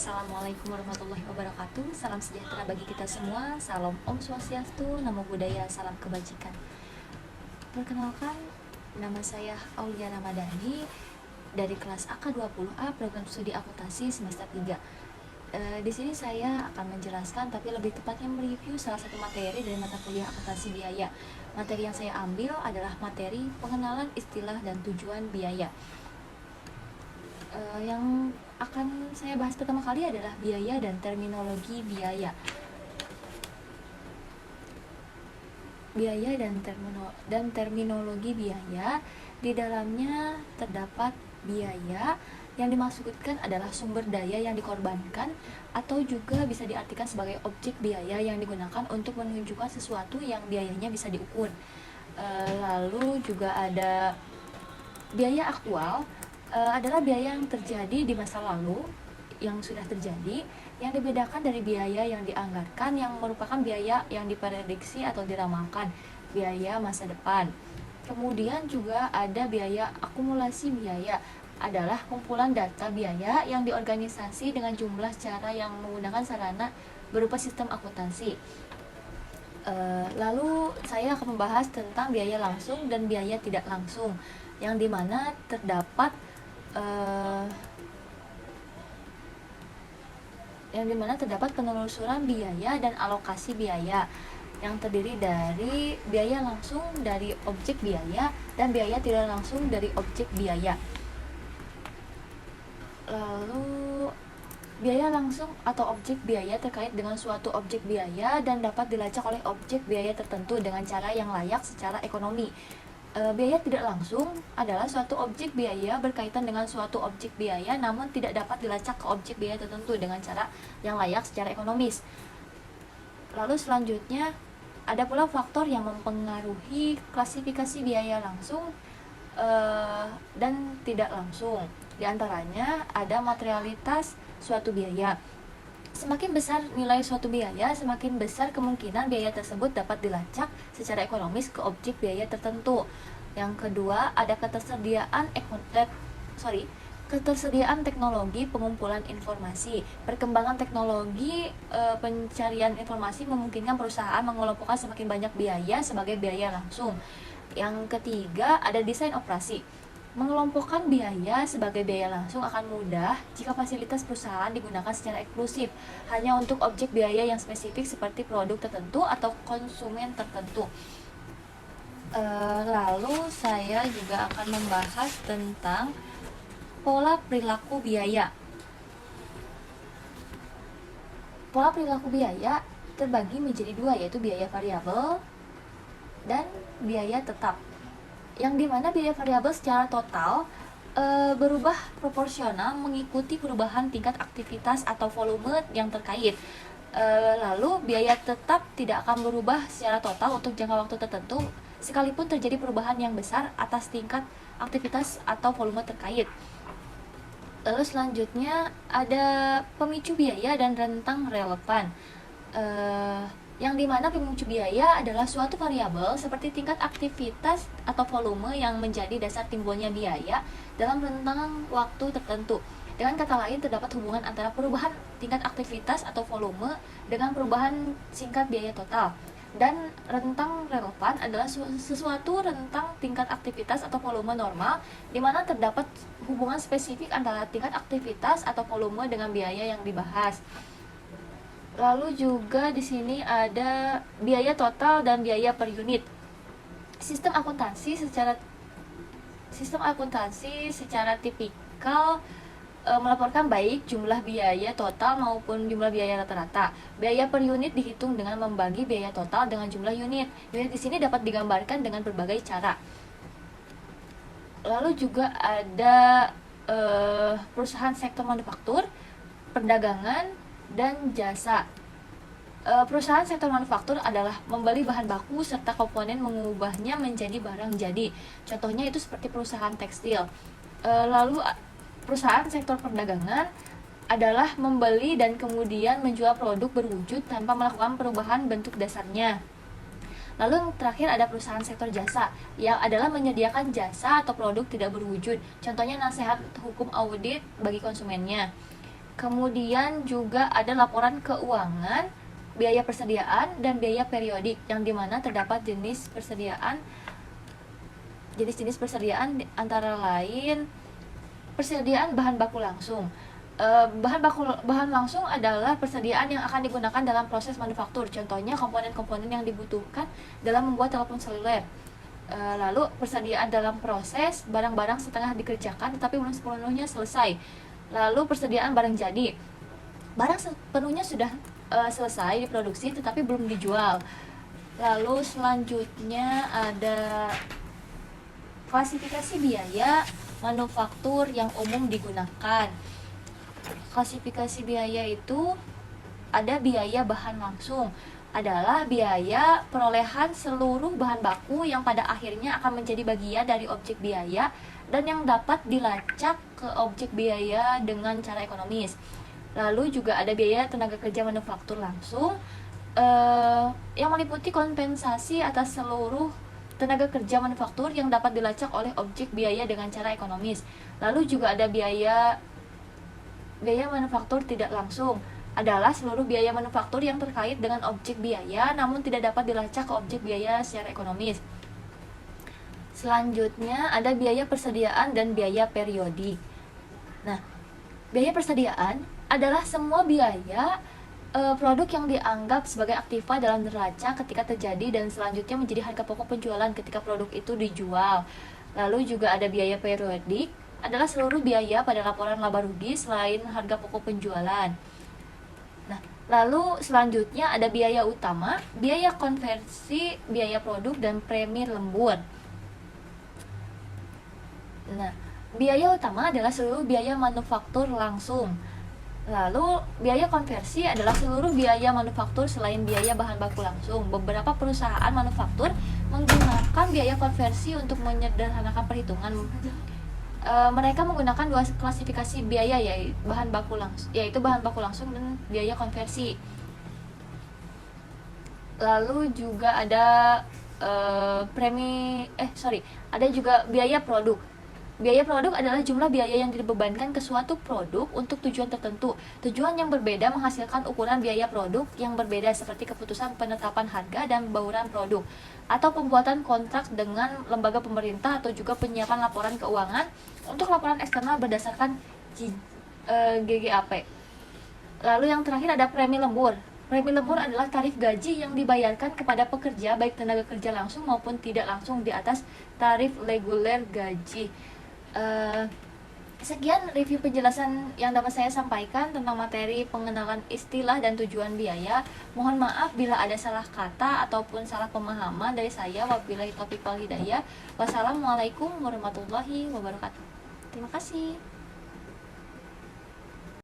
Assalamualaikum warahmatullahi wabarakatuh. Salam sejahtera bagi kita semua. Salam Om Swastiastu, Namo Buddhaya, salam kebajikan. Perkenalkan, nama saya Aulia Ramadhani dari kelas AK20A Program Studi Akuntansi semester 3. Di sini saya akan menjelaskan, tapi lebih tepatnya mereview salah satu materi dari mata kuliah akuntansi biaya. Materi yang saya ambil adalah materi pengenalan istilah dan tujuan biaya. Yang akan saya bahas pertama kali adalah biaya dan terminologi biaya. Biaya dan terminologi biaya, di dalamnya terdapat biaya yang dimaksudkan adalah sumber daya yang dikorbankan, atau juga bisa diartikan sebagai objek biaya yang digunakan untuk menunjukkan sesuatu yang biayanya bisa diukur. Lalu juga ada biaya aktual, adalah biaya yang terjadi di masa lalu, yang sudah terjadi, yang dibedakan dari biaya yang dianggarkan, yang merupakan biaya yang diprediksi atau diramalkan, biaya masa depan. Kemudian juga ada biaya akumulasi biaya, adalah kumpulan data biaya yang diorganisasi dengan jumlah cara yang menggunakan sarana berupa sistem akuntansi. Lalu saya akan membahas tentang biaya langsung dan biaya tidak langsung, yang dimana terdapat penelusuran biaya dan alokasi biaya yang terdiri dari biaya langsung dari objek biaya dan biaya tidak langsung dari objek biaya. Lalu biaya langsung atau objek biaya terkait dengan suatu objek biaya dan dapat dilacak oleh objek biaya tertentu dengan cara yang layak secara ekonomi. Biaya tidak langsung adalah suatu objek biaya berkaitan dengan suatu objek biaya, namun tidak dapat dilacak ke objek biaya tertentu dengan cara yang layak secara ekonomis. Lalu selanjutnya ada pula faktor yang mempengaruhi klasifikasi biaya langsung dan tidak langsung. Di antaranya ada materialitas suatu biaya. Semakin besar nilai suatu biaya, semakin besar kemungkinan biaya tersebut dapat dilacak secara ekonomis ke objek biaya tertentu. Yang kedua, ada ketersediaan teknologi pengumpulan informasi. Perkembangan teknologi pencarian informasi memungkinkan perusahaan mengelompokkan semakin banyak biaya sebagai biaya langsung. Yang ketiga, ada desain operasi. Mengelompokkan biaya sebagai biaya langsung akan mudah jika fasilitas perusahaan digunakan secara eksklusif hanya untuk objek biaya yang spesifik seperti produk tertentu atau konsumen tertentu. Lalu saya juga akan membahas tentang pola perilaku biaya. Pola perilaku biaya terbagi menjadi dua, yaitu biaya variabel dan biaya tetap, yang dimana biaya variabel secara total berubah proporsional mengikuti perubahan tingkat aktivitas atau volume yang terkait. Lalu biaya tetap tidak akan berubah secara total untuk jangka waktu tertentu sekalipun terjadi perubahan yang besar atas tingkat aktivitas atau volume terkait. Lalu selanjutnya ada pemicu biaya dan rentang relevan, yang dimana pemicu biaya adalah suatu variabel seperti tingkat aktivitas atau volume yang menjadi dasar timbulnya biaya dalam rentang waktu tertentu. Dengan kata lain, terdapat hubungan antara perubahan tingkat aktivitas atau volume dengan perubahan singkat biaya total. Dan rentang relevan adalah sesuatu rentang tingkat aktivitas atau volume normal, di mana terdapat hubungan spesifik antara tingkat aktivitas atau volume dengan biaya yang dibahas. Lalu juga di sini ada biaya total dan biaya per unit. Sistem akuntansi secara tipikal melaporkan baik jumlah biaya total maupun jumlah biaya rata-rata. Biaya per unit dihitung dengan membagi biaya total dengan jumlah unit. Unit di sini dapat digambarkan dengan berbagai cara. Lalu juga ada perusahaan sektor manufaktur, perdagangan, dan jasa. Perusahaan sektor manufaktur adalah membeli bahan baku serta komponen mengubahnya menjadi barang jadi. Contohnya itu seperti perusahaan tekstil. Lalu perusahaan sektor perdagangan adalah membeli dan kemudian menjual produk berwujud tanpa melakukan perubahan bentuk dasarnya. Lalu yang terakhir ada perusahaan sektor jasa, yang adalah menyediakan jasa atau produk tidak berwujud. Contohnya nasihat hukum audit bagi konsumennya. Kemudian juga ada laporan keuangan, biaya persediaan, dan biaya periodik, yang dimana terdapat jenis persediaan. Jenis-jenis persediaan antara lain persediaan bahan baku langsung. Bahan langsung adalah persediaan yang akan digunakan dalam proses manufaktur. Contohnya komponen-komponen yang dibutuhkan dalam membuat telepon seluler. Lalu persediaan dalam proses barang-barang setengah dikerjakan tetapi belum sepenuhnya selesai. Lalu persediaan barang jadi, barang sepenuhnya sudah selesai diproduksi tetapi belum dijual. Lalu selanjutnya ada klasifikasi biaya manufaktur yang umum digunakan. Klasifikasi biaya itu ada biaya bahan langsung, adalah biaya perolehan seluruh bahan baku yang pada akhirnya akan menjadi bagian dari objek biaya dan yang dapat dilacak ke objek biaya dengan cara ekonomis. Lalu juga ada biaya tenaga kerja manufaktur langsung yang meliputi kompensasi atas seluruh tenaga kerja manufaktur yang dapat dilacak oleh objek biaya dengan cara ekonomis. Lalu juga ada biaya manufaktur tidak langsung, adalah seluruh biaya manufaktur yang terkait dengan objek biaya namun tidak dapat dilacak ke objek biaya secara ekonomis. Selanjutnya ada biaya persediaan dan biaya periodik. Nah, biaya persediaan adalah semua biaya produk yang dianggap sebagai aktiva dalam neraca ketika terjadi dan selanjutnya menjadi harga pokok penjualan ketika produk itu dijual. Lalu juga ada biaya periodik, adalah seluruh biaya pada laporan laba rugi selain harga pokok penjualan. Nah, lalu selanjutnya ada biaya utama, biaya konversi, biaya produk, dan premi lembur. Nah, biaya utama adalah seluruh biaya manufaktur langsung. Lalu biaya konversi adalah seluruh biaya manufaktur selain biaya bahan baku langsung. Beberapa perusahaan manufaktur menggunakan biaya konversi untuk menyederhanakan perhitungan. Mereka menggunakan dua klasifikasi biaya yaitu bahan baku langsung dan biaya konversi. Lalu juga ada ada juga biaya produk. Biaya produk adalah jumlah biaya yang dibebankan ke suatu produk untuk tujuan tertentu. Tujuan yang berbeda menghasilkan ukuran biaya produk yang berbeda seperti keputusan penetapan harga dan bauran produk atau pembuatan kontrak dengan lembaga pemerintah atau juga penyiapan laporan keuangan untuk laporan eksternal berdasarkan GGAP. Lalu yang terakhir ada premi lembur. Premi lembur adalah tarif gaji yang dibayarkan kepada pekerja baik tenaga kerja langsung maupun tidak langsung di atas tarif reguler gaji. Sekian review penjelasan yang dapat saya sampaikan tentang materi pengenalan istilah dan tujuan biaya. Mohon maaf bila ada salah kata ataupun salah pemahaman dari saya. Wabillahi taufiq wal hidayah. Wassalamualaikum warahmatullahi wabarakatuh. Terima kasih.